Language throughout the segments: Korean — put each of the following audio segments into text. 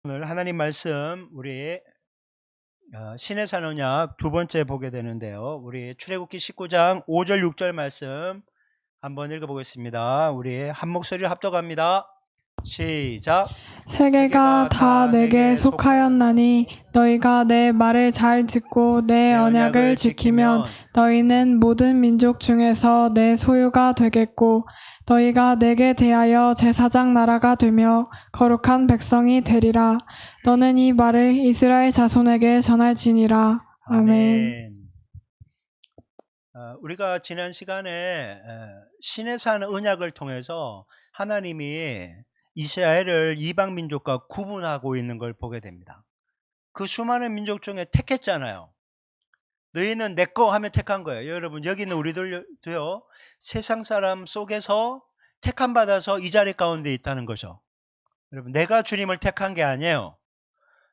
오늘 하나님 말씀 우리 신의 산 언약 두 번째 보게 되는데요. 우리 출애굽기 19장 5절 6절 말씀 한번 읽어보겠습니다. 우리 한 목소리로 합독합니다. 시작. 세계가 다 내게 속하였나니 너희가 내 말을 잘 듣고 내 언약을 지키면 너희는 모든 민족 중에서 내 소유가 되겠고 너희가 내게 대하여 제사장 나라가 되며 거룩한 백성이 되리라. 너는 이 말을 이스라엘 자손에게 전할지니라. 아멘. 우리가 지난 시간에 신의 산 언약을 통해서 하나님이 이스라엘을 이방 민족과 구분하고 있는 걸 보게 됩니다. 그 수많은 민족 중에 택했잖아요. 너희는 내 거 하면 택한 거예요. 여러분, 여기 있는 우리들도요, 세상 사람 속에서 택함 받아서 이 자리 가운데 있다는 거죠. 여러분, 내가 주님을 택한 게 아니에요.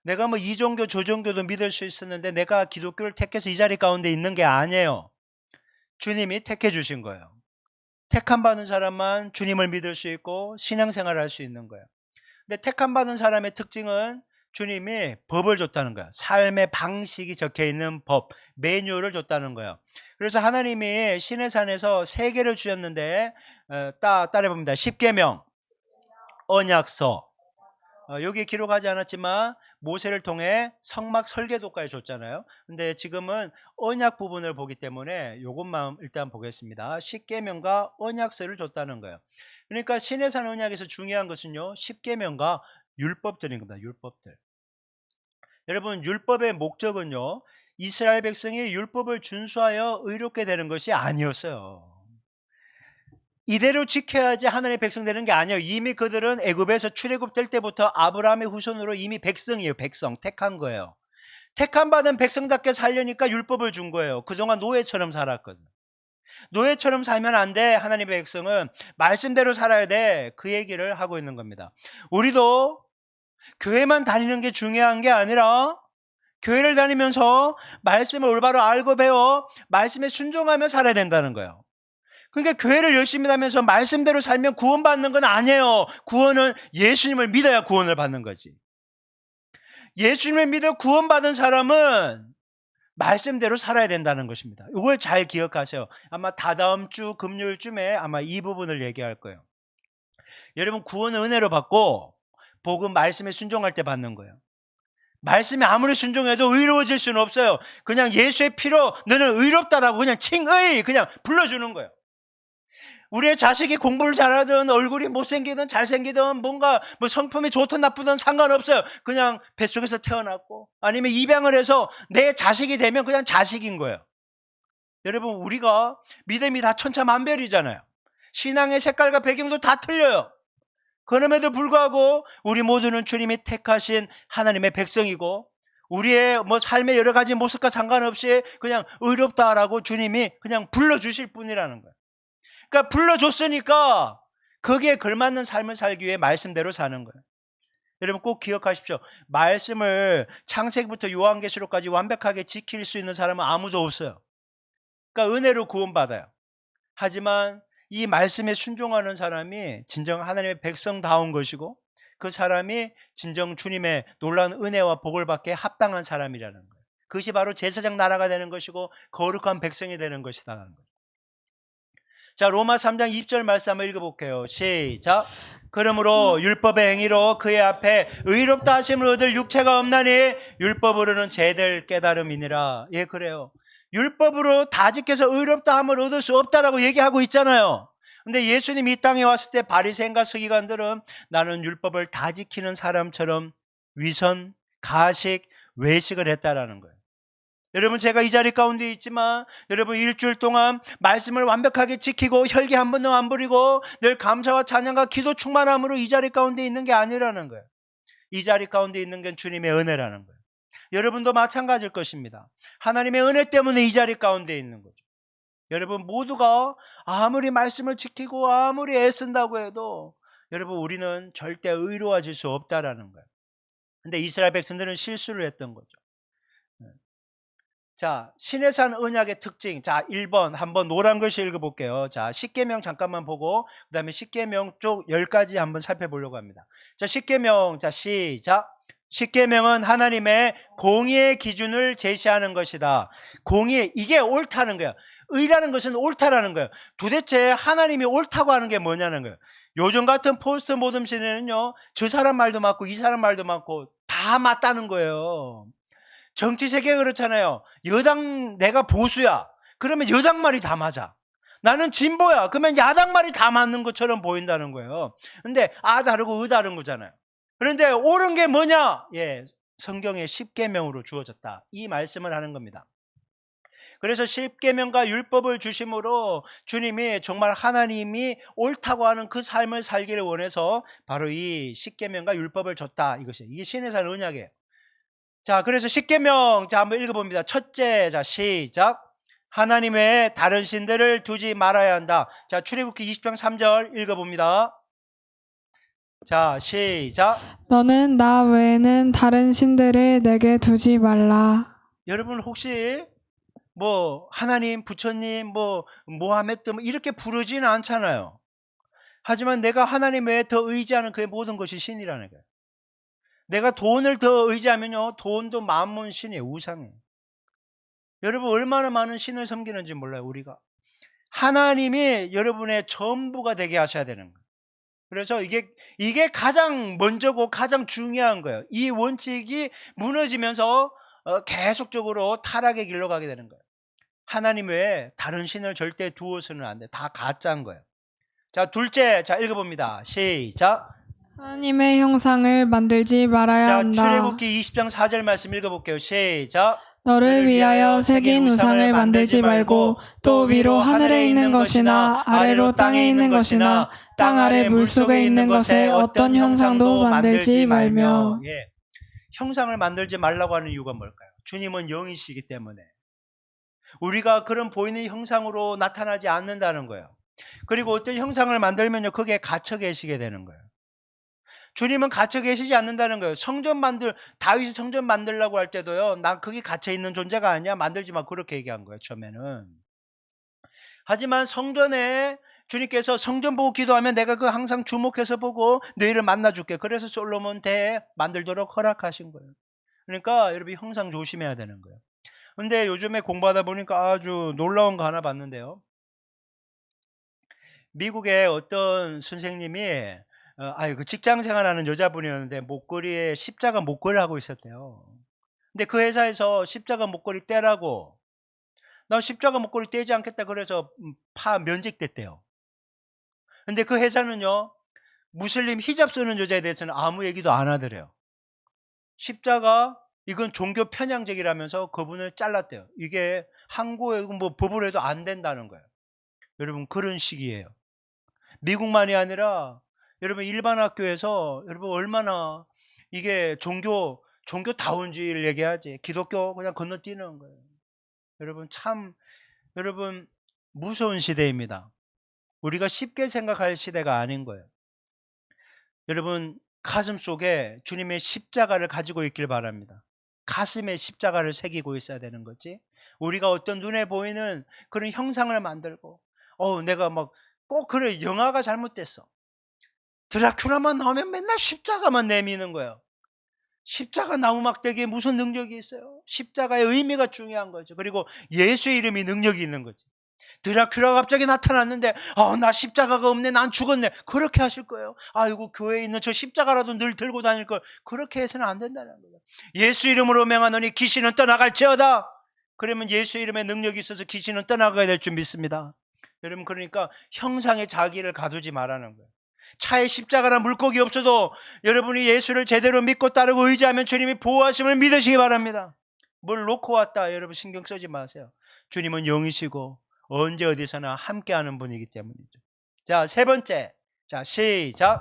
내가 뭐 이 종교 저 종교도 믿을 수 있었는데 내가 기독교를 택해서 이 자리 가운데 있는 게 아니에요. 주님이 택해 주신 거예요. 택함 받은 사람만 주님을 믿을 수 있고 신앙생활을 할 수 있는 거예요. 근데 택함 받은 사람의 특징은 주님이 법을 줬다는 거예요. 삶의 방식이 적혀 있는 법, 매뉴얼을 줬다는 거예요. 그래서 하나님이 신의 산에서 세 개를 주셨는데 따라해 봅니다. 십계명, 언약서. 여기 기록하지 않았지만 모세를 통해 성막 설계도까지 줬잖아요. 근데 지금은 언약 부분을 보기 때문에 이것만 일단 보겠습니다. 십계명과 언약서를 줬다는 거예요. 그러니까 신의 산 언약에서 중요한 것은요, 십계명과 율법들인 겁니다. 율법들. 여러분, 율법의 목적은요, 이스라엘 백성이 율법을 준수하여 의롭게 되는 것이 아니었어요. 이대로 지켜야지 하나님의 백성 되는 게 아니에요. 이미 그들은 애굽에서 출애굽될 때부터 아브라함의 후손으로 이미 백성이에요. 백성, 택한 거예요. 택함 받은 백성답게 살려니까 율법을 준 거예요. 그동안 노예처럼 살았거든. 노예처럼 살면 안 돼. 하나님의 백성은 말씀대로 살아야 돼. 그 얘기를 하고 있는 겁니다. 우리도 교회만 다니는 게 중요한 게 아니라 교회를 다니면서 말씀을 올바로 알고 배워 말씀에 순종하며 살아야 된다는 거예요. 그러니까 교회를 열심히 다니면서 말씀대로 살면 구원받는 건 아니에요. 구원은 예수님을 믿어야 구원을 받는 거지. 예수님을 믿어 구원받은 사람은 말씀대로 살아야 된다는 것입니다. 이걸 잘 기억하세요. 아마 다다음 주 금요일쯤에 아마 이 부분을 얘기할 거예요. 여러분, 구원은 은혜로 받고 복음 말씀에 순종할 때 받는 거예요. 말씀에 아무리 순종해도 의로워질 수는 없어요. 그냥 예수의 피로 너는 의롭다라고 그냥 칭의 그냥 불러주는 거예요. 우리의 자식이 공부를 잘하든 얼굴이 못생기든 잘생기든 뭔가 뭐 성품이 좋든 나쁘든 상관없어요. 그냥 뱃속에서 태어났고 아니면 입양을 해서 내 자식이 되면 그냥 자식인 거예요. 여러분, 우리가 믿음이 다 천차만별이잖아요. 신앙의 색깔과 배경도 다 틀려요. 그럼에도 불구하고 우리 모두는 주님이 택하신 하나님의 백성이고 우리의 뭐 삶의 여러 가지 모습과 상관없이 그냥 의롭다라고 주님이 그냥 불러주실 뿐이라는 거예요. 그러니까 불러줬으니까 거기에 걸맞는 삶을 살기 위해 말씀대로 사는 거예요. 여러분, 꼭 기억하십시오. 말씀을 창세기부터 요한계시록까지 완벽하게 지킬 수 있는 사람은 아무도 없어요. 그러니까 은혜로 구원받아요. 하지만 이 말씀에 순종하는 사람이 진정 하나님의 백성다운 것이고 그 사람이 진정 주님의 놀라운 은혜와 복을 받게 합당한 사람이라는 거예요. 그것이 바로 제사장 나라가 되는 것이고 거룩한 백성이 되는 것이라는 거예요. 자, 로마 3장 2절 말씀 한번 읽어볼게요. 시작. 그러므로 율법의 행위로 그의 앞에 의롭다 하심을 얻을 육체가 없나니 율법으로는 죄될 깨달음이니라. 예, 그래요. 율법으로 다 지켜서 의롭다 함을 얻을 수 없다라고 얘기하고 있잖아요. 근데 예수님이 이 땅에 왔을 때 바리새인과 서기관들은 나는 율법을 다 지키는 사람처럼 위선, 가식, 외식을 했다라는 거예요. 여러분, 제가 이 자리 가운데 있지만 여러분 일주일 동안 말씀을 완벽하게 지키고 혈기 한 번도 안 부리고 늘 감사와 찬양과 기도 충만함으로 이 자리 가운데 있는 게 아니라는 거예요. 이 자리 가운데 있는 건 주님의 은혜라는 거예요. 여러분도 마찬가지일 것입니다. 하나님의 은혜 때문에 이 자리 가운데 있는 거죠. 여러분 모두가 아무리 말씀을 지키고 아무리 애쓴다고 해도 여러분 우리는 절대 의로워질 수 없다라는 거예요. 근데 이스라엘 백성들은 실수를 했던 거죠. 자, 신의 산 언약의 특징. 자, 1번 한번 노란 글씨 읽어볼게요. 자, 십계명 잠깐만 보고 그 다음에 십계명 쪽 10가지 한번 살펴보려고 합니다. 자, 십계명. 자, 시작. 십계명은 하나님의 공의의 기준을 제시하는 것이다. 공의, 이게 옳다는 거야. 의라는 것은 옳다라는 거예요. 도대체 하나님이 옳다고 하는 게 뭐냐는 거예요. 요즘 같은 포스트 모덤 시대는요, 저 사람 말도 맞고 이 사람 말도 맞고 다 맞다는 거예요. 정치 세계가 그렇잖아요. 여당, 내가 보수야. 그러면 여당 말이 다 맞아. 나는 진보야. 그러면 야당 말이 다 맞는 것처럼 보인다는 거예요. 근데 다르고 다른 거잖아요. 그런데 옳은 게 뭐냐? 예, 성경의 십계명으로 주어졌다. 이 말씀을 하는 겁니다. 그래서 십계명과 율법을 주심으로 주님이 정말 하나님이 옳다고 하는 그 삶을 살기를 원해서 바로 이 십계명과 율법을 줬다. 이게 신의 산 언약이에요. 자, 그래서 십계명, 자, 한번 읽어봅니다. 첫째, 자, 시작. 하나님 외에 다른 신들을 두지 말아야 한다. 자, 출애굽기 20장 3절 읽어봅니다. 자, 시작. 너는 나 외에는 다른 신들을 내게 두지 말라. 여러분 혹시 뭐 하나님, 부처님, 뭐 모하메드 뭐 이렇게 부르지는 않잖아요. 하지만 내가 하나님 외에 더 의지하는 그의 모든 것이 신이라는 거예요. 내가 돈을 더 의지하면요, 돈도 만문 신이에요. 우상이에요. 여러분 얼마나 많은 신을 섬기는지 몰라요. 우리가 하나님이 여러분의 전부가 되게 하셔야 되는 거예요. 그래서 이게 가장 먼저고 가장 중요한 거예요. 이 원칙이 무너지면서 계속적으로 타락의 길로 가게 되는 거예요. 하나님 외에 다른 신을 절대 두어서는 안 돼. 다 가짜인 거예요. 자, 둘째, 자, 읽어봅니다. 시작. 하나님의 형상을 만들지 말아야 자, 한다. 출애굽기 20장 4절 말씀 읽어볼게요. 시작. 너를 위하여 새긴 우상을 만들지 말고 또 위로 하늘에 있는 것이나 아래로 땅에 있는 것이나 땅 아래 물속에 있는 것에 어떤 형상도 만들지 말며. 예. 형상을 만들지 말라고 하는 이유가 뭘까요? 주님은 영이시기 때문에 우리가 그런 보이는 형상으로 나타나지 않는다는 거예요. 그리고 어떤 형상을 만들면요, 거기에 갇혀 계시게 되는 거예요. 주님은 갇혀 계시지 않는다는 거예요. 다윗이 성전 만들려고 할 때도요, 난 거기 갇혀 있는 존재가 아니야, 만들지 마, 그렇게 얘기한 거예요, 처음에는. 하지만 성전에 주님께서 성전 보고 기도하면 내가 그 항상 주목해서 보고 너희를 만나줄게. 그래서 솔로몬 대 만들도록 허락하신 거예요. 그러니까 여러분 형상 조심해야 되는 거예요. 근데 요즘에 공부하다 보니까 아주 놀라운 거 하나 봤는데요. 미국의 어떤 선생님이 그 직장 생활하는 여자분이었는데 목걸이에 십자가 목걸이를 하고 있었대요. 근데 그 회사에서 십자가 목걸이 떼라고, 나 십자가 목걸이 떼지 않겠다 그래서 면직됐대요. 근데 그 회사는요, 무슬림 히잡 쓰는 여자에 대해서는 아무 얘기도 안 하더래요. 십자가 이건 종교 편향적이라면서 그분을 잘랐대요. 이게 한국에 뭐 법으로 해도 안 된다는 거예요. 여러분 그런 식이에요. 미국만이 아니라 여러분 일반 학교에서 여러분 얼마나 이게 종교다운주의를 얘기하지, 기독교 그냥 건너뛰는 거예요. 여러분 무서운 시대입니다. 우리가 쉽게 생각할 시대가 아닌 거예요. 여러분 가슴 속에 주님의 십자가를 가지고 있길 바랍니다. 가슴에 십자가를 새기고 있어야 되는 거지. 우리가 어떤 눈에 보이는 그런 형상을 만들고 내가 막 꼭 그래, 영화가 잘못됐어. 드라큘라만 나오면 맨날 십자가만 내미는 거예요. 십자가 나무 막대기에 무슨 능력이 있어요? 십자가의 의미가 중요한 거죠. 그리고 예수의 이름이 능력이 있는 거지. 드라큘라가 갑자기 나타났는데 나 십자가가 없네, 난 죽었네, 그렇게 하실 거예요? 아이고 교회에 있는 저 십자가라도 늘 들고 다닐 걸, 그렇게 해서는 안 된다는 거예요. 예수 이름으로 명하노니 귀신은 떠나갈지어다. 그러면 예수 이름의 능력이 있어서 귀신은 떠나가야 될 줄 믿습니다. 여러분 그러니까 형상의 자기를 가두지 말라는 거예요. 차에 십자가나 물고기 없어도 여러분이 예수를 제대로 믿고 따르고 의지하면 주님이 보호하심을 믿으시기 바랍니다. 뭘 놓고 왔다 여러분 신경 쓰지 마세요. 주님은 영이시고 언제 어디서나 함께하는 분이기 때문이죠. 자, 세 번째, 자 시작.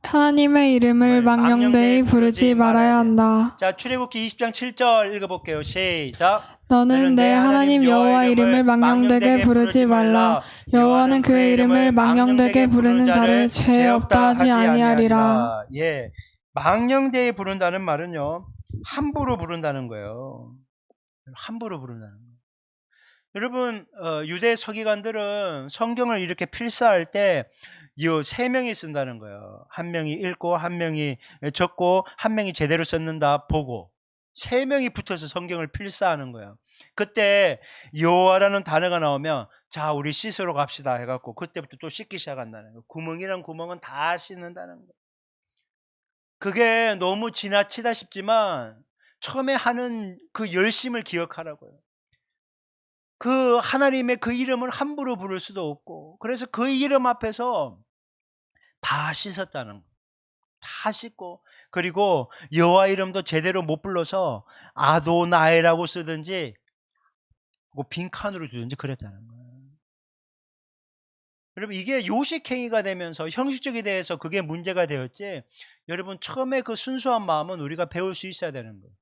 하나님의 이름을 망령되이 부르지 말아야 한다. 자, 출애굽기 20장 7절 읽어볼게요. 시작. 너는 내 하나님 여호와 이름을 망령되게 부르지 말라. 여호와는 그의 이름을 망령되게 부르는 자를 죄 없다 하지 아니하리라. 예, 망령되이 부른다는 말은요, 함부로 부른다는 거예요. 함부로 부른다는 거예요. 여러분 유대 서기관들은 성경을 이렇게 필사할 때 요 세 명이 쓴다는 거예요. 한 명이 읽고 한 명이 적고 한 명이 제대로 썼는다 보고 세 명이 붙어서 성경을 필사하는 거예요. 그때 여호와라는 단어가 나오면 자 우리 씻으러 갑시다 해갖고 그때부터 또 씻기 시작한다는 거예요. 구멍이란 구멍은 다 씻는다는 거예요. 그게 너무 지나치다 싶지만 처음에 하는 그 열심을 기억하라고요. 그 하나님의 그 이름을 함부로 부를 수도 없고 그래서 그 이름 앞에서 다 씻었다는 거예요. 다 씻고 그리고 여호와 이름도 제대로 못 불러서 아도나이라고 쓰든지 빈칸으로 두든지 그랬다는 거예요. 여러분 이게 요식행위가 되면서 형식적이 돼서 그게 문제가 되었지 여러분 처음에 그 순수한 마음은 우리가 배울 수 있어야 되는 거예요.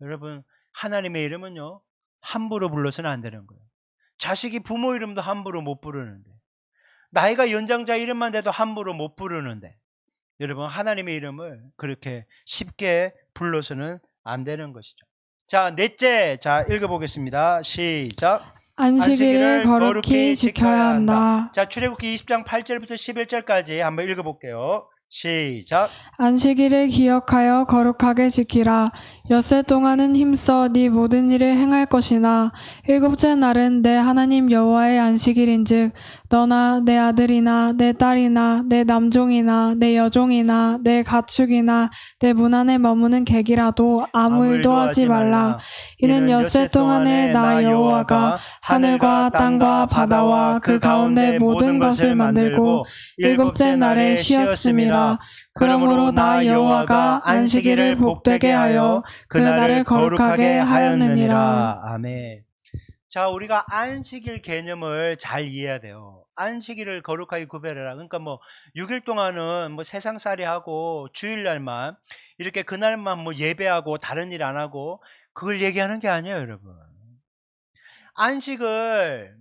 여러분 하나님의 이름은요 함부로 불러서는 안 되는 거예요. 자식이 부모 이름도 함부로 못 부르는데 나이가 연장자 이름만 돼도 함부로 못 부르는데 여러분 하나님의 이름을 그렇게 쉽게 불러서는 안 되는 것이죠. 자 넷째 자 읽어보겠습니다. 시작. 안식일을 거룩히 지켜야 한다. 자 출애굽기 20장 8절부터 11절까지 한번 읽어볼게요. 시작. 안식일을 기억하여 거룩하게 지키라. 엿새 동안은 힘써 네 모든 일을 행할 것이나 일곱째 날은 내 하나님 여호와의 안식일인즉 너나 내 아들이나 내 딸이나 내 남종이나 내 여종이나 내 가축이나 내 문 안에 머무는 객이라도 아무 일도 하지 말라. 이는 엿새 동안에 나 여호와가 하늘과 땅과 바다와 그 가운데 모든 것을 만들고 일곱째 날에 쉬었음이라. 그러므로 나 여호와가 안식일을 복되게 하여 그 날을 거룩하게 하였느니라. 아멘. 자 우리가 안식일 개념을 잘 이해해야 돼요. 안식일을 거룩하게 구별해라. 그러니까 뭐 6일 동안은 뭐 세상살이 하고 주일날만 이렇게 그날만 뭐 예배하고 다른 일 안 하고 그걸 얘기하는 게 아니에요, 여러분. 안식을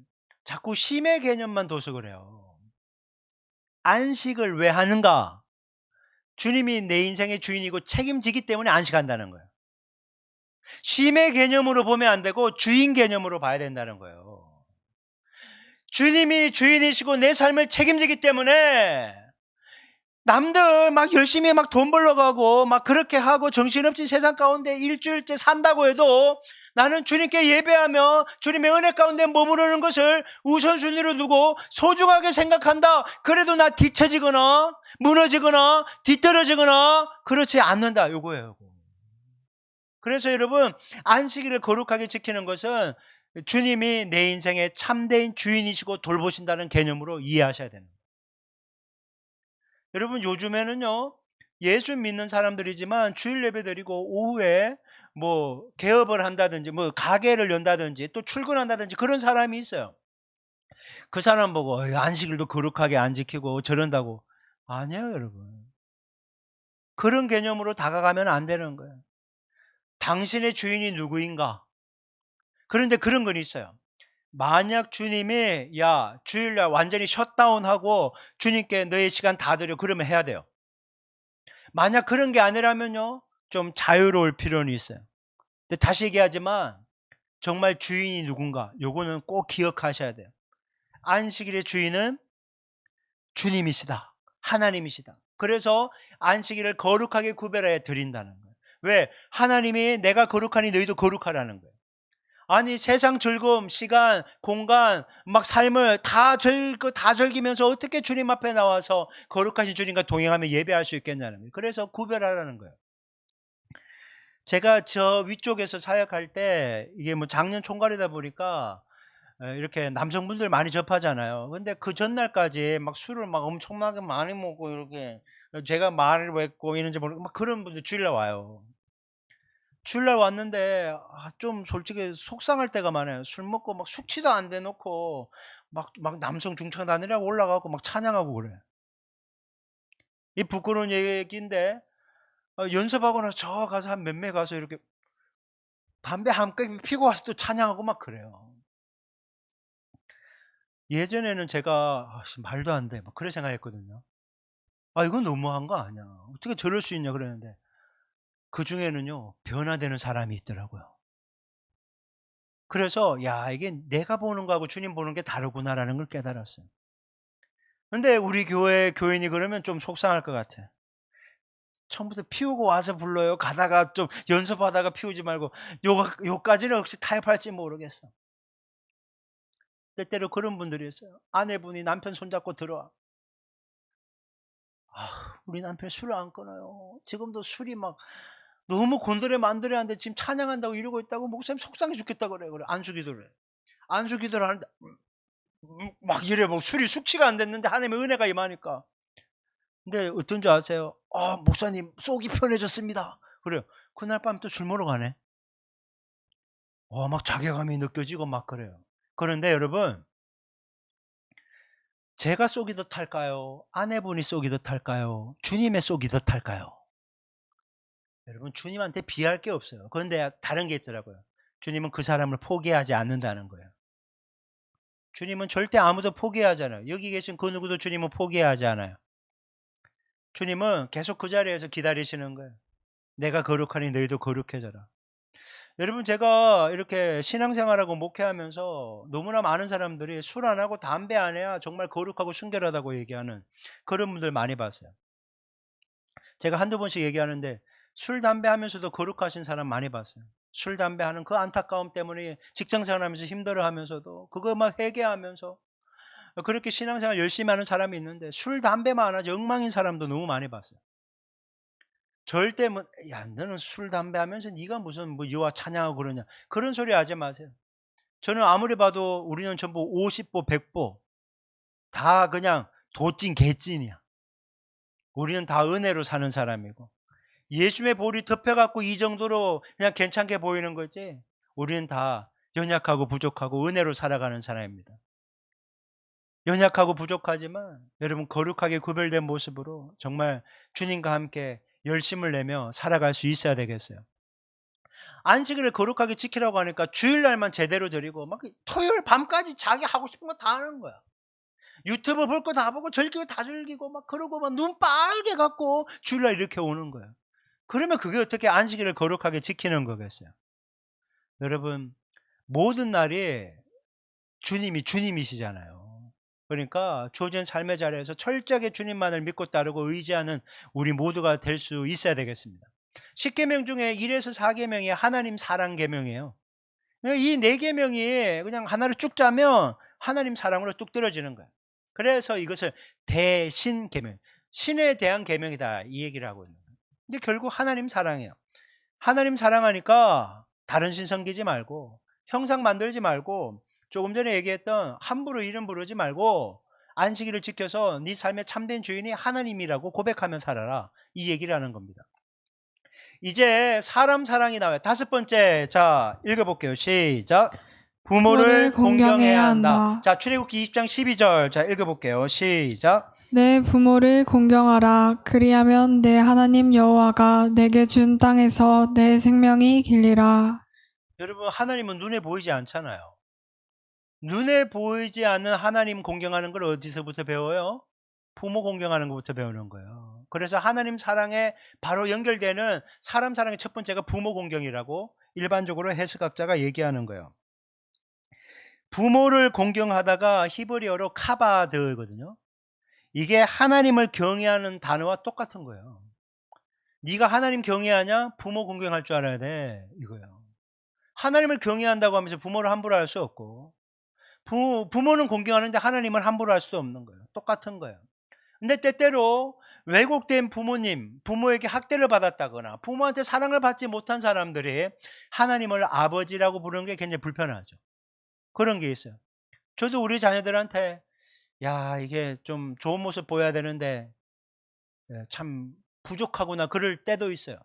자꾸 쉼의 개념만 둬서 그래요. 안식을 왜 하는가? 주님이 내 인생의 주인이고 책임지기 때문에 안식한다는 거예요. 쉼의 개념으로 보면 안 되고 주인 개념으로 봐야 된다는 거예요. 주님이 주인이시고 내 삶을 책임지기 때문에 남들 막 열심히 막 돈 벌러 가고 막 그렇게 하고 정신없이 세상 가운데 일주일째 산다고 해도 나는 주님께 예배하며 주님의 은혜 가운데 머무르는 것을 우선순위로 두고 소중하게 생각한다. 그래도 나 뒤처지거나 무너지거나 뒤떨어지거나 그렇지 않는다. 요거예요. 그래서 여러분 안식일을 거룩하게 지키는 것은 주님이 내 인생의 참된 주인이시고 돌보신다는 개념으로 이해하셔야 됩니다. 여러분 요즘에는요 예수 믿는 사람들이지만 주일 예배 드리고 오후에 뭐 개업을 한다든지 뭐 가게를 연다든지 또 출근한다든지 그런 사람이 있어요. 그 사람 보고 안식일도 거룩하게 안 지키고 저런다고. 아니에요 여러분. 그런 개념으로 다가가면 안 되는 거예요. 당신의 주인이 누구인가? 그런데 그런 건 있어요. 만약 주님이 야 주일날 완전히 셧다운하고 주님께 너의 시간 다 드려 그러면 해야 돼요. 만약 그런 게 아니라면요 좀 자유로울 필요는 있어요. 근데 다시 얘기하지만 정말 주인이 누군가 요거는 꼭 기억하셔야 돼요. 안식일의 주인은 주님이시다. 하나님이시다. 그래서 안식일을 거룩하게 구별하여 드린다는 거예요. 왜? 하나님이 내가 거룩하니 너희도 거룩하라는 거예요. 아니 세상 즐거움, 시간, 공간, 막 삶을 다 즐기면서 어떻게 주님 앞에 나와서 거룩하신 주님과 동행하며 예배할 수 있겠냐는 거예요. 그래서 구별하라는 거예요. 제가 저 위쪽에서 사역할 때 이게 뭐 작년 총괄이다 보니까 이렇게 남성분들 많이 접하잖아요. 근데 그 전날까지 막 술을 막 엄청나게 많이 먹고 이렇게 제가 말을 왜 꼬이는지 모르고 막 그런 분들 주일날 와요. 주일날 왔는데 좀 솔직히 속상할 때가 많아요. 술 먹고 막 숙취도 안 대놓고 막 남성 중창단이라고 올라가고 막 찬양하고 그래. 이 부끄러운 얘기인데 연습하고 나서 저 가서 한 몇 매 가서 이렇게 담배 한 cây 피고 와서 또 찬양하고 막 그래요. 예전에는 제가 말도 안 돼. 막 그래 생각했거든요. 이건 너무한 거 아니야. 어떻게 저럴 수 있냐 그랬는데 그 중에는요 변화되는 사람이 있더라고요. 그래서 야 이게 내가 보는 거하고 주님 보는 게 다르구나라는 걸 깨달았어요. 근데 우리 교회 교인이 그러면 좀 속상할 것 같아. 처음부터 피우고 와서 불러요. 가다가 좀 연습하다가 피우지 말고 요까지는 혹시 타협할지 모르겠어. 때때로 그런 분들이 있어요. 아내분이 남편 손잡고 들어와. 우리 남편 술을 안 끊어요. 지금도 술이 막 너무 곤드레 만드레한데 지금 찬양한다고 이러고 있다고 목사님 속상해 죽겠다 그래. 그래. 안수기도를 해. 안수기도를 하는데 막 이래 뭐 술이 숙취가 안 됐는데 하나님의 은혜가 임하니까. 근데 어떤 줄 아세요? 목사님 속이 편해졌습니다. 그래요. 그날 밤 또 술 먹으러 가네. 막 자괴감이 느껴지고 막 그래요. 그런데 여러분, 제가 속이 더 탈까요? 아내분이 속이 더 탈까요? 주님의 속이 더 탈까요? 여러분, 주님한테 비할 게 없어요. 그런데 다른 게 있더라고요. 주님은 그 사람을 포기하지 않는다는 거예요. 주님은 절대 아무도 포기하지 않아요. 여기 계신 그 누구도 주님은 포기하지 않아요. 주님은 계속 그 자리에서 기다리시는 거예요. 내가 거룩하니 너희도 거룩해져라. 여러분, 제가 이렇게 신앙생활하고 목회하면서 너무나 많은 사람들이 술 안 하고 담배 안 해야 정말 거룩하고 순결하다고 얘기하는 그런 분들 많이 봤어요. 제가 한두 번씩 얘기하는데 술, 담배 하면서도 거룩하신 사람 많이 봤어요. 술, 담배 하는 그 안타까움 때문에 직장생활 하면서 힘들어 하면서도 그거 막 회개하면서 그렇게 신앙생활 열심히 하는 사람이 있는데 술, 담배만 안 하지 엉망인 사람도 너무 많이 봤어요. 절대 뭐, 야, 너는 술, 담배 하면서 네가 무슨 뭐 여호와 찬양하고 그러냐. 그런 소리 하지 마세요. 저는 아무리 봐도 우리는 전부 50보, 100보 다 그냥 도찐, 개찐이야. 우리는 다 은혜로 사는 사람이고 예수의 볼이 덮여갖고 이 정도로 그냥 괜찮게 보이는 거지. 우리는 다 연약하고 부족하고 은혜로 살아가는 사람입니다. 연약하고 부족하지만 여러분 거룩하게 구별된 모습으로 정말 주님과 함께 열심을 내며 살아갈 수 있어야 되겠어요. 안식일을 거룩하게 지키라고 하니까 주일날만 제대로 드리고 막 토요일 밤까지 자기 하고 싶은 거 다 하는 거야. 유튜브 볼 거 다 보고 즐기고 다 즐기고 막 그러고 막 눈 빨개 갖고 주일날 이렇게 오는 거야. 그러면 그게 어떻게 안식일을 거룩하게 지키는 거겠어요? 여러분, 모든 날이 주님이 주님이시잖아요. 그러니까 주어진 삶의 자리에서 철저하게 주님만을 믿고 따르고 의지하는 우리 모두가 될 수 있어야 되겠습니다. 10계명 중에 1에서 4계명이 하나님 사랑 계명이에요. 이 4계명이 그냥 하나를 쭉 짜면 하나님 사랑으로 뚝 떨어지는 거예요. 그래서 이것을 대신 계명, 신에 대한 계명이다 이 얘기를 하고 있는 거예요. 근데 결국 하나님 사랑이에요. 하나님 사랑하니까 다른 신 섬기지 말고 형상 만들지 말고 조금 전에 얘기했던 함부로 이름 부르지 말고 안식일을 지켜서 네 삶의 참된 주인이 하나님이라고 고백하며 살아라 이 얘기를 하는 겁니다. 이제 사람 사랑이 나와요. 5번째, 자 읽어볼게요. 시작. 부모를 공경해야 한다. 자, 출애굽기 20장 12절 자 읽어볼게요. 시작. 내 부모를 공경하라. 그리하면 내 하나님 여호와가 내게 준 땅에서 내 생명이 길리라. 여러분, 하나님은 눈에 보이지 않잖아요. 눈에 보이지 않는 하나님 공경하는 걸 어디서부터 배워요? 부모 공경하는 것부터 배우는 거예요. 그래서 하나님 사랑에 바로 연결되는 사람 사랑의 첫 번째가 부모 공경이라고 일반적으로 해석학자가 얘기하는 거예요. 부모를 공경하다가 히브리어로 카바드거든요. 이게 하나님을 경외하는 단어와 똑같은 거예요. 네가 하나님 경외하냐? 부모 공경할 줄 알아야 돼. 이거예요. 하나님을 경외한다고 하면서 부모를 함부로 할 수 없고 부모는 공경하는데 하나님을 함부로 할 수도 없는 거예요. 똑같은 거예요. 근데 때때로 왜곡된 부모님, 부모에게 학대를 받았다거나 부모한테 사랑을 받지 못한 사람들이 하나님을 아버지라고 부르는 게 굉장히 불편하죠. 그런 게 있어요. 저도 우리 자녀들한테 야, 이게 좀 좋은 모습 보여야 되는데 참 부족하구나 그럴 때도 있어요.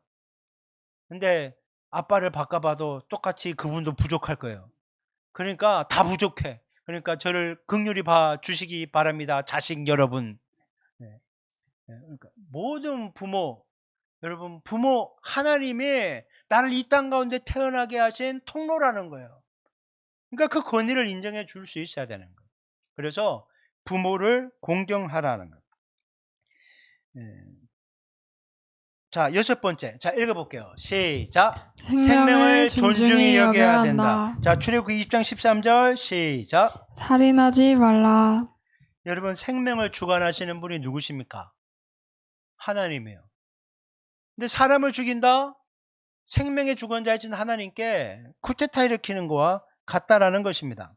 근데 아빠를 바꿔봐도 똑같이 그분도 부족할 거예요. 그러니까 다 부족해. 그러니까 저를 긍휼히 봐주시기 바랍니다. 자식 여러분. 네. 그러니까 모든 부모, 여러분 부모 하나님이 나를 이 땅 가운데 태어나게 하신 통로라는 거예요. 그러니까 그 권위를 인정해 줄 수 있어야 되는 거예요. 그래서 부모를 공경하라는 거예요. 네. 자, 6번째. 자, 읽어볼게요. 시작. 생명을 존중히 여겨야 된다. 자, 출애굽기 20장 13절 시작. 살인하지 말라. 여러분, 생명을 주관하시는 분이 누구십니까? 하나님이에요. 근데 사람을 죽인다? 생명의 주관자이신 하나님께 쿠데타 일으키는 거와 같다라는 것입니다.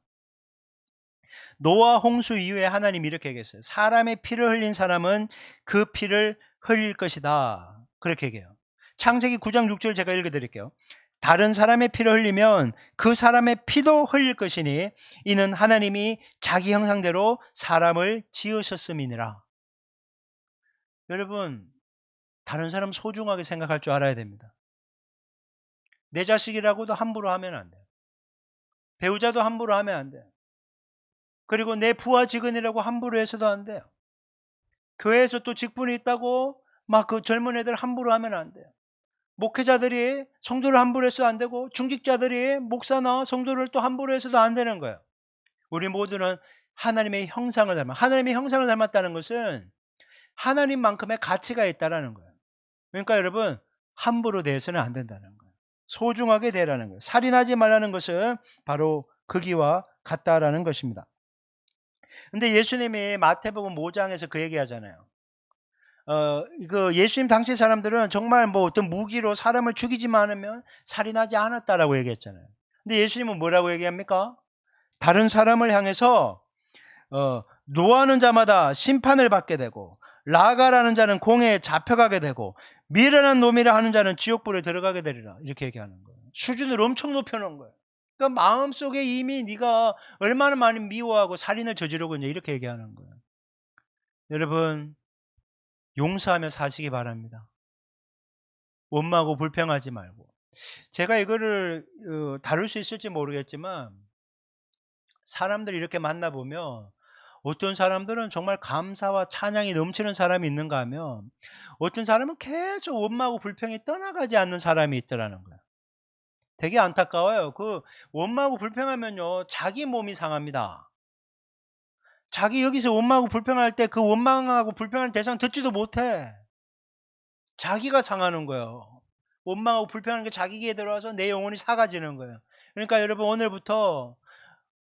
노아 홍수 이후에 하나님이 이렇게 얘기했어요. 사람의 피를 흘린 사람은 그 피를 흘릴 것이다. 그렇게 얘기해요. 창세기 9장 6절 제가 읽어드릴게요. 다른 사람의 피를 흘리면 그 사람의 피도 흘릴 것이니 이는 하나님이 자기 형상대로 사람을 지으셨음이니라. 여러분, 다른 사람 소중하게 생각할 줄 알아야 됩니다. 내 자식이라고도 함부로 하면 안 돼요. 배우자도 함부로 하면 안 돼요. 그리고 내 부하 직원이라고 함부로 해서도 안 돼요. 교회에서 또 직분이 있다고 막 그 젊은 애들 함부로 하면 안 돼요. 목회자들이 성도를 함부로 해서도 안 되고 중직자들이 목사나 성도를 또 함부로 해서도 안 되는 거예요. 우리 모두는 하나님의 형상을 하나님의 형상을 닮았다는 것은 하나님만큼의 가치가 있다는 거예요. 그러니까 여러분, 함부로 대해서는 안 된다는 거예요. 소중하게 대라는 거예요. 살인하지 말라는 것은 바로 거기와 같다라는 것입니다. 근데 예수님이 마태복음 5장에서 그 얘기하잖아요. 예수님 당시 사람들은 정말 뭐 어떤 무기로 사람을 죽이지만 않으면 살인하지 않았다라고 얘기했잖아요. 근데 예수님은 뭐라고 얘기합니까? 다른 사람을 향해서 노하는 자마다 심판을 받게 되고 라가라는 자는 공회에 잡혀가게 되고 미련한 놈이라 하는 자는 지옥불에 들어가게 되리라. 이렇게 얘기하는 거예요. 수준을 엄청 높여놓은 거예요. 그러니까 마음속에 이미 네가 얼마나 많이 미워하고 살인을 저지르고 있냐 이렇게 얘기하는 거예요. 여러분, 용서하며 사시기 바랍니다. 원망하고 불평하지 말고. 제가 이거를 다룰 수 있을지 모르겠지만 사람들 이렇게 만나보면 어떤 사람들은 정말 감사와 찬양이 넘치는 사람이 있는가 하면 어떤 사람은 계속 원망하고 불평이 떠나가지 않는 사람이 있더라는 거예요. 되게 안타까워요. 그 원망하고 불평하면요 자기 몸이 상합니다. 자기 여기서 원망하고 불평할 때 그 원망하고 불평하는 대상 듣지도 못해. 자기가 상하는 거예요. 원망하고 불평하는 게 자기 귀에 들어와서 내 영혼이 사가지는 거예요. 그러니까 여러분, 오늘부터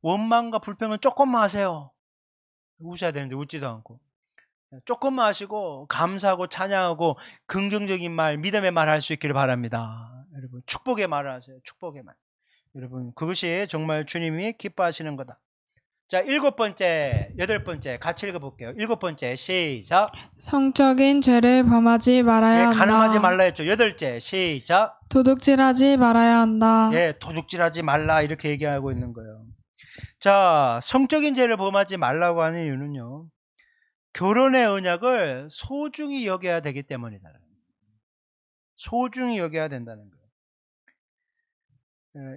원망과 불평은 조금만 하세요. 웃어야 되는데 웃지도 않고. 조금만 하시고 감사하고 찬양하고 긍정적인 말, 믿음의 말 할 수 있기를 바랍니다. 여러분, 축복의 말을 하세요. 축복의 말. 여러분, 그것이 정말 주님이 기뻐하시는 거다. 자, 7번째, 8번째 같이 읽어볼게요. 7번째 시작. 성적인 죄를 범하지 말아야 한다. 가늠하지 말라 했죠. 8째 시작. 도둑질하지 말아야 한다. 도둑질하지 말라 이렇게 얘기하고 있는 거예요. 자, 성적인 죄를 범하지 말라고 하는 이유는요, 결혼의 언약을 소중히 여겨야 되기 때문이다. 소중히 여겨야 된다는 거예요.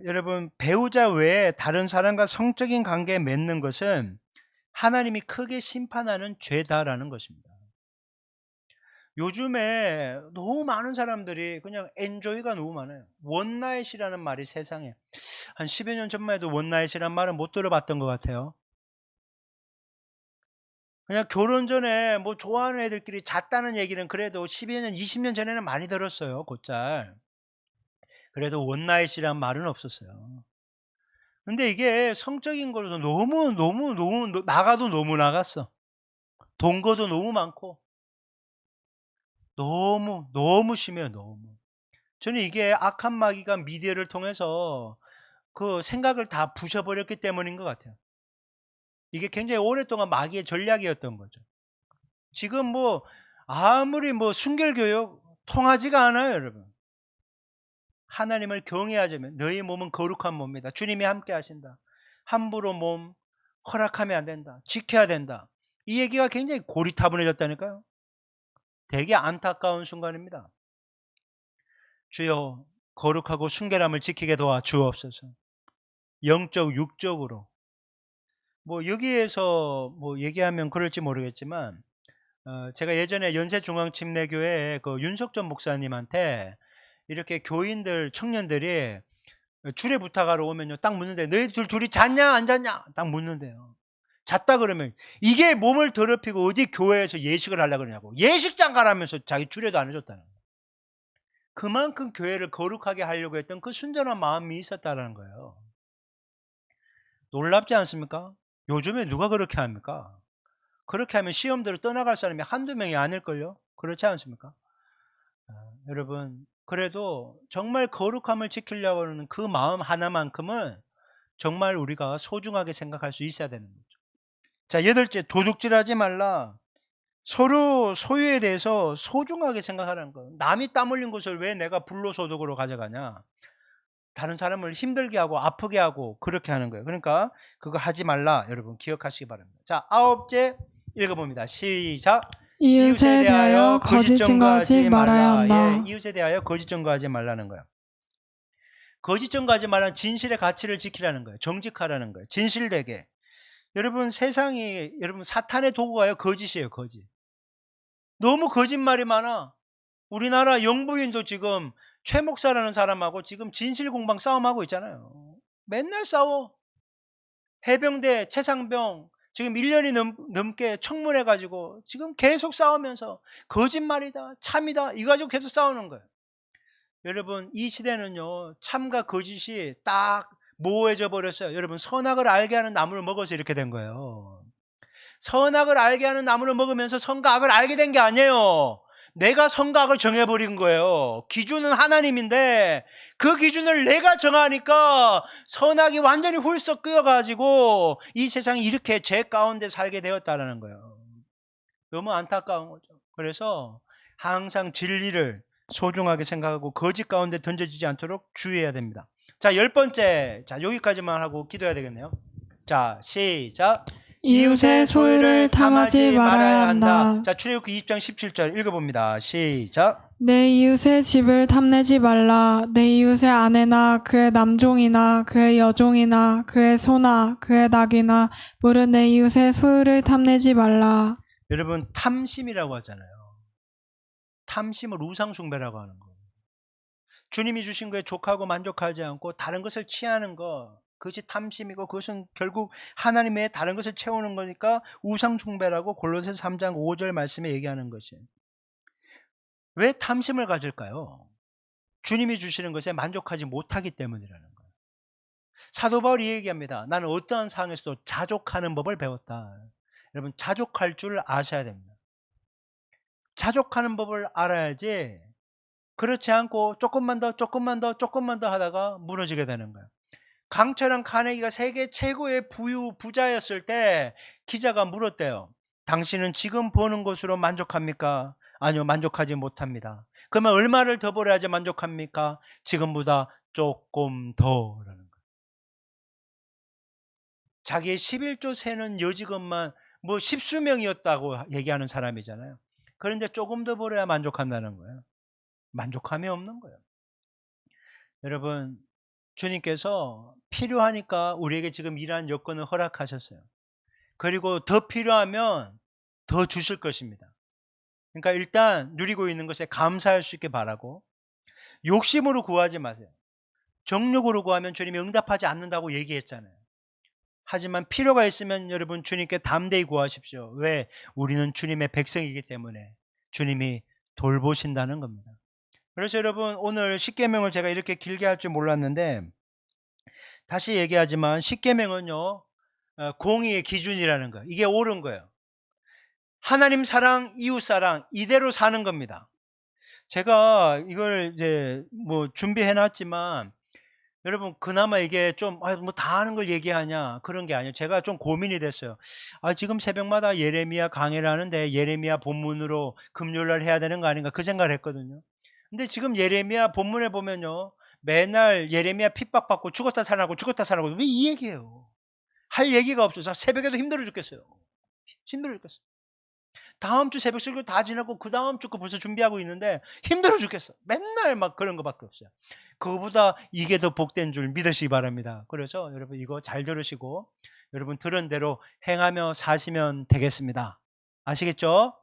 여러분, 배우자 외에 다른 사람과 성적인 관계에 맺는 것은 하나님이 크게 심판하는 죄다라는 것입니다. 요즘에 너무 많은 사람들이 그냥 엔조이가 너무 많아요. 원나잇이라는 말이 세상에 한 10여 년 전만 해도 원나잇이라는 말은 못 들어봤던 것 같아요. 그냥 결혼 전에 뭐 좋아하는 애들끼리 잤다는 얘기는 그래도 10여 년, 20년 전에는 많이 들었어요. 곧잘. 그래도 원나잇이란 말은 없었어요. 근데 이게 성적인 걸로 너무 나가도 너무 나갔어. 동거도 너무 많고 너무 심해요. 너무. 저는 이게 악한 마귀가 미디어를 통해서 그 생각을 다 부셔버렸기 때문인 것 같아요. 이게 굉장히 오랫동안 마귀의 전략이었던 거죠. 지금 뭐 아무리 뭐 순결교육 통하지가 않아요, 여러분. 하나님을 경외하자면 너희 몸은 거룩한 몸이다. 주님이 함께 하신다. 함부로 몸 허락하면 안 된다. 지켜야 된다. 이 얘기가 굉장히 고리타분해졌다니까요. 되게 안타까운 순간입니다. 주여, 거룩하고 순결함을 지키게 도와 주옵소서. 영적, 육적으로. 뭐 여기에서 뭐 얘기하면 그럴지 모르겠지만 제가 예전에 연세중앙침례교회 그 윤석전 목사님한테 이렇게 교인들, 청년들이 주례 부탁하러 오면요 딱 묻는데 너희들 둘이 잤냐 안 잤냐 딱 묻는데요. 잤다 그러면 이게 몸을 더럽히고 어디 교회에서 예식을 하려고 그러냐고. 예식장 가라면서 자기 주례도 안 해줬다는 거예요. 그만큼 교회를 거룩하게 하려고 했던 그 순전한 마음이 있었다는 거예요. 놀랍지 않습니까? 요즘에 누가 그렇게 합니까? 그렇게 하면 시험대로 떠나갈 사람이 한두 명이 아닐걸요? 그렇지 않습니까? 여러분, 그래도 정말 거룩함을 지키려고 하는 그 마음 하나만큼은 정말 우리가 소중하게 생각할 수 있어야 되는 거죠. 자, 8째, 도둑질하지 말라. 서로 소유에 대해서 소중하게 생각하라는 거예요. 남이 땀 흘린 것을 왜 내가 불로소득으로 가져가냐? 다른 사람을 힘들게 하고 아프게 하고 그렇게 하는 거예요. 그러니까 그거 하지 말라. 여러분 기억하시기 바랍니다. 자, 9째 읽어봅니다. 시작. 이웃에 대하여 거짓 증거하지 말아야 한다. 예, 이웃에 대하여 거짓 증거하지 말라는 거예요. 거짓 증거하지 말라는 진실의 가치를 지키라는 거예요. 정직하라는 거예요. 진실되게. 여러분 세상이 여러분 사탄의 도구가요 거짓이에요. 거짓. 너무 거짓말이 많아. 우리나라 영부인도 지금 최 목사라는 사람하고 지금 진실 공방 싸움하고 있잖아요. 맨날 싸워. 해병대 최상병 지금 1년이 넘게 청문해가지고 지금 계속 싸우면서 거짓말이다 참이다 이거 가지고 계속 싸우는 거예요. 여러분 이 시대는요 참과 거짓이 딱 모호해져 버렸어요. 여러분 선악을 알게 하는 나무를 먹어서 이렇게 된 거예요. 선악을 알게 하는 나무를 먹으면서 선과 악을 알게 된 게 아니에요. 내가 선과 악을 정해버린 거예요. 기준은 하나님인데 그 기준을 내가 정하니까 선악이 완전히 훌썩 끄여가지고 이 세상이 이렇게 죄 가운데 살게 되었다는 거예요. 너무 안타까운 거죠. 그래서 항상 진리를 소중하게 생각하고 거짓 가운데 던져지지 않도록 주의해야 됩니다. 자, 10번째. 자, 여기까지만 하고 기도해야 되겠네요. 자, 시작. 이웃의 소유를 탐하지 말아야 한다. 자, 출애굽기 20장 17절 읽어봅니다. 시작. 내 이웃의 집을 탐내지 말라. 내 이웃의 아내나 그의 남종이나 그의 여종이나 그의 소나 그의 낙이나 무릇 내 이웃의 소유를 탐내지 말라. 여러분 탐심이라고 하잖아요. 탐심을 우상숭배라고 하는 거예요. 주님이 주신 거에 족하고 만족하지 않고 다른 것을 취하는 거 그것이 탐심이고 그것은 결국 하나님의 다른 것을 채우는 거니까 우상숭배라고 골로새서 3장 5절 말씀에 얘기하는 것이. 왜 탐심을 가질까요? 주님이 주시는 것에 만족하지 못하기 때문이라는 거예요. 사도 바울이 얘기합니다. 나는 어떠한 상황에서도 자족하는 법을 배웠다. 여러분 자족할 줄 아셔야 됩니다. 자족하는 법을 알아야지 그렇지 않고 조금만 더 하다가 무너지게 되는 거예요. 강철한 카네기가 세계 최고의 부자였을 때 기자가 물었대요. 당신은 지금 버는 것으로 만족합니까? 아니요, 만족하지 못합니다. 그러면 얼마를 더 벌어야지 만족합니까? 지금보다 조금 더라는 거예요. 자기의 11조 세는 여직원만 뭐 십수명이었다고 얘기하는 사람이잖아요. 그런데 조금 더 벌어야 만족한다는 거예요. 만족함이 없는 거예요. 여러분 주님께서 필요하니까 우리에게 지금 이러한 여건을 허락하셨어요. 그리고 더 필요하면 더 주실 것입니다. 그러니까 일단 누리고 있는 것에 감사할 수 있게 바라고 욕심으로 구하지 마세요. 정욕으로 구하면 주님이 응답하지 않는다고 얘기했잖아요. 하지만 필요가 있으면 여러분 주님께 담대히 구하십시오. 왜? 우리는 주님의 백성이기 때문에 주님이 돌보신다는 겁니다. 그래서 여러분 오늘 십계명을 제가 이렇게 길게 할 줄 몰랐는데 다시 얘기하지만 십계명은요 공의의 기준이라는 거예요. 이게 옳은 거예요. 하나님 사랑, 이웃 사랑 이대로 사는 겁니다. 제가 이걸 이제 뭐 준비해 놨지만 여러분 그나마 이게 좀 뭐 다 아는 걸 얘기하냐 그런 게 아니에요. 제가 좀 고민이 됐어요. 지금 새벽마다 예레미야 강의를 하는데 예레미야 본문으로 금요일날 해야 되는 거 아닌가 그 생각을 했거든요. 근데 지금 예레미야 본문에 보면요 맨날 예레미야 핍박받고 죽었다 살아나고 왜 이 얘기예요. 할 얘기가 없어서 새벽에도 힘들어 죽겠어요. 힘들어 죽겠어요. 다음 주 새벽 설교 다 지나고 그 다음 주 거 벌써 준비하고 있는데 힘들어 죽겠어. 맨날 막 그런 거밖에 없어요. 그거보다 이게 더 복된 줄 믿으시기 바랍니다. 그래서 여러분 이거 잘 들으시고 여러분 들은 대로 행하며 사시면 되겠습니다. 아시겠죠?